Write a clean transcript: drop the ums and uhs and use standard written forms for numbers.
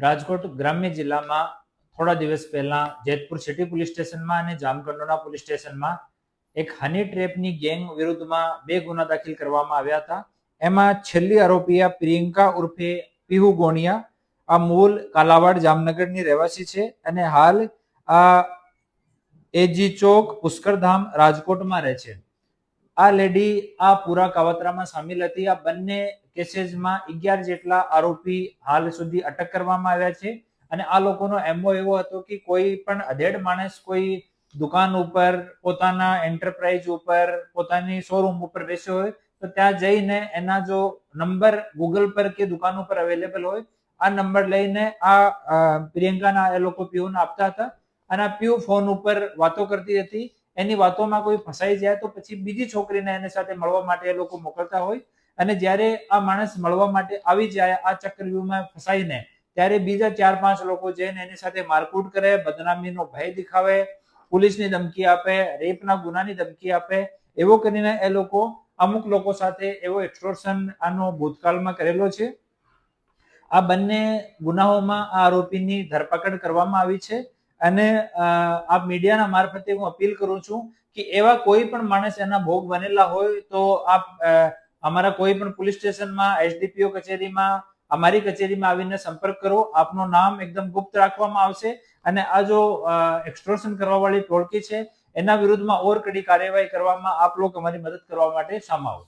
રાજકોટ ગ્રામ્ય જિલ્લામાં થોડા દિવસ પહેલા જેતપુર સિટી પોલીસ સ્ટેશનમાં અને જામકંડોરણા પોલીસ સ્ટેશનમાં એક હની ટ્રેપની ગેંગ વિરુદ્ધમાં 2 ગુના દાખલ કરવામાં આવ્યા હતા. એમાં છેલ્લી આરોપી પ્રિયંકા ઉર્ફે પીહુ ગોણિયા, આ મૂળ કાલાવાડ જામનગરની રહેવાસી છે અને હાલ આ એજી ચોક પુષ્કરધામ રાજકોટમાં રહે છે. આ લેડી આ પૂરા કાવતરામાં સામેલ હતી. આ બંને કેસીસમાં 11 જેટલા આરોપી હાલ સુધી અટક કરવામાં આવ્યા છે અને આ લોકોનો એમઓ એવો હતો કે કોઈ પણ અધેડ માણસ કોઈ દુકાન ઉપર, પોતાના એન્ટરપ્રાઇઝ ઉપર, પોતાની શોરૂમ ઉપર બેસ્યો હોય તો ત્યાં જઈને એના જો નંબર ગૂગલ પર કે દુકાન ઉપર અવેલેબલ હોય આ નંબર લઈને આ પ્રિયંકાના એ લોકો પીયુને આપતા હતા અને આ પીયુ ફોન ઉપર વાતો કરતી હતી. એની વાતોમાં કોઈ ફસાઈ જાય તો પછી બીજી છોકરીને એની સાથે મળવા માટે એ લોકો મોકલતા હોય અને જ્યારે આ માણસ મળવા માટે આવી જાય આ ચક્રવ્યૂહમાં ફસાઈને ત્યારે બીજા 4-5 લોકો જઈને એની સાથે મારકૂટ કરે, બદનામીનો ભય દેખાવે, પોલીસની ધમકી આપે, રેપના ગુનાની ધમકી આપે. એવો કરીને એ લોકો અમુક લોકો સાથે એવો એક્સટોર્શન આનો ભૂતકાળમાં કરેલો છે. આ બંને ગુનાઓમાં આ આરોપીની ધરપકડ કરવામાં આવી છે અને આ મીડિયાના મારફતે હું અપીલ કરું છું કે એવા કોઈ પણ માણસ એના ભોગ બનેલા હોય તો આપ અમારા કોઈ પણ પોલીસ સ્ટેશનમાં, એસડીપીઓ કચેરીમાં, અમારી કચેરીમાં આવીને સંપર્ક કરો. આપનું નામ એકદમ ગુપ્ત રાખવામાં આવશે અને આ જો એક્સટોર્શન કરવા વાળી ટોળકી છે એના વિરુદ્ધમાં ઓર કડી કાર્યવાહી કરવામાં આપ લોકો અમારી મદદ કરવા માટે સામા આવો.